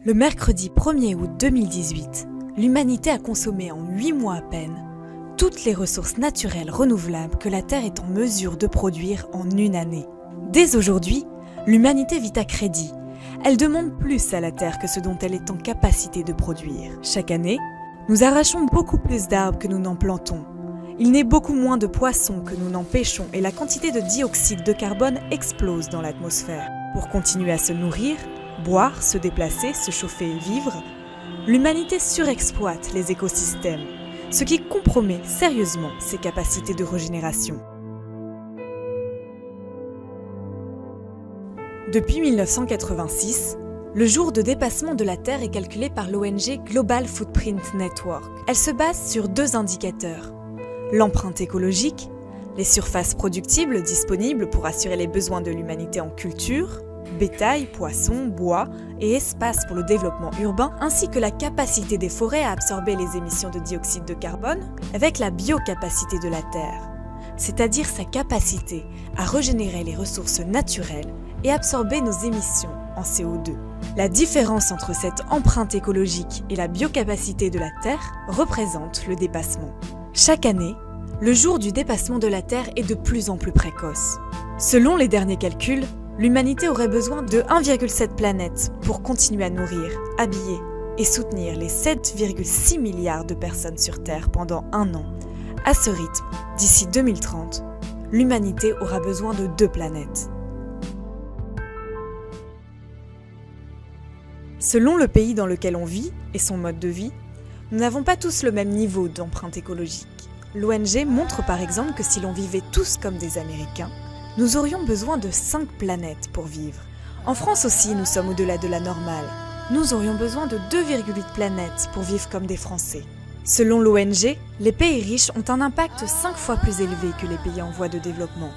Le mercredi 1er août 2018, l'humanité a consommé en 8 mois à peine toutes les ressources naturelles renouvelables que la Terre est en mesure de produire en une année. Dès aujourd'hui, l'humanité vit à crédit. Elle demande plus à la Terre que ce dont elle est en capacité de produire. Chaque année, nous arrachons beaucoup plus d'arbres que nous n'en plantons. Il naît beaucoup moins de poissons que nous n'en pêchons et la quantité de dioxyde de carbone explose dans l'atmosphère. Pour continuer à se nourrir, boire, se déplacer, se chauffer et vivre, l'humanité surexploite les écosystèmes, ce qui compromet sérieusement ses capacités de régénération. Depuis 1986, le jour de dépassement de la Terre est calculé par l'ONG Global Footprint Network. Elle se base sur 2 indicateurs. L'empreinte écologique, les surfaces productibles disponibles pour assurer les besoins de l'humanité en culture, bétail, poissons, bois et espace pour le développement urbain, ainsi que la capacité des forêts à absorber les émissions de dioxyde de carbone, avec la biocapacité de la Terre, c'est-à-dire sa capacité à régénérer les ressources naturelles et absorber nos émissions en CO2. La différence entre cette empreinte écologique et la biocapacité de la Terre représente le dépassement. Chaque année, le jour du dépassement de la Terre est de plus en plus précoce. Selon les derniers calculs, l'humanité aurait besoin de 1,7 planètes pour continuer à nourrir, habiller et soutenir les 7,6 milliards de personnes sur Terre pendant un an. À ce rythme, d'ici 2030, l'humanité aura besoin de 2 planètes. Selon le pays dans lequel on vit et son mode de vie, nous n'avons pas tous le même niveau d'empreinte écologique. L'ONG montre par exemple que si l'on vivait tous comme des Américains, nous aurions besoin de 5 planètes pour vivre. En France aussi, nous sommes au-delà de la normale. Nous aurions besoin de 2,8 planètes pour vivre comme des Français. Selon l'ONG, les pays riches ont un impact 5 fois plus élevé que les pays en voie de développement.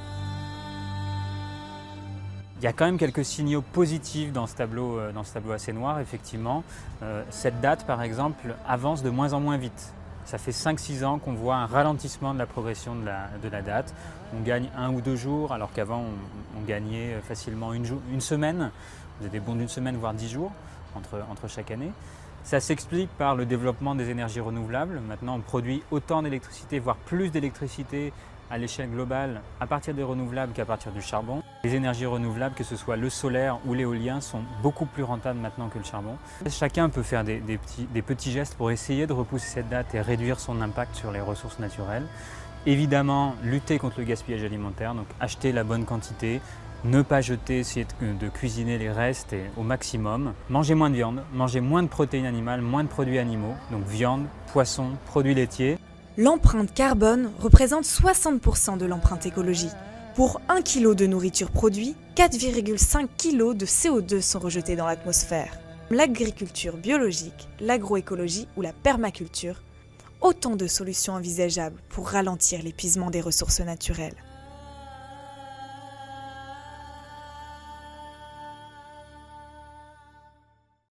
Il y a quand même quelques signaux positifs dans ce tableau assez noir, effectivement. Cette date, par exemple, avance de moins en moins vite. Ça fait 5-6 ans qu'on voit un ralentissement de la progression de la date. On gagne 1 ou 2 jours, alors qu'avant on gagnait facilement une semaine. Vous avez des bonds d'une semaine, voire 10 jours entre chaque année. Ça s'explique par le développement des énergies renouvelables. Maintenant, on produit autant d'électricité, voire plus d'électricité à l'échelle globale à partir des renouvelables qu'à partir du charbon. Les énergies renouvelables, que ce soit le solaire ou l'éolien, sont beaucoup plus rentables maintenant que le charbon. Chacun peut faire des petits gestes pour essayer de repousser cette date et réduire son impact sur les ressources naturelles. Évidemment, lutter contre le gaspillage alimentaire, donc acheter la bonne quantité, ne pas jeter, essayer de cuisiner les restes au maximum. Manger moins de viande, manger moins de protéines animales, moins de produits animaux, donc viande, poisson, produits laitiers. L'empreinte carbone représente 60% de l'empreinte écologique. Pour 1 kg de nourriture produite, 4,5 kg de CO2 sont rejetés dans l'atmosphère. L'agriculture biologique, l'agroécologie ou la permaculture, autant de solutions envisageables pour ralentir l'épuisement des ressources naturelles.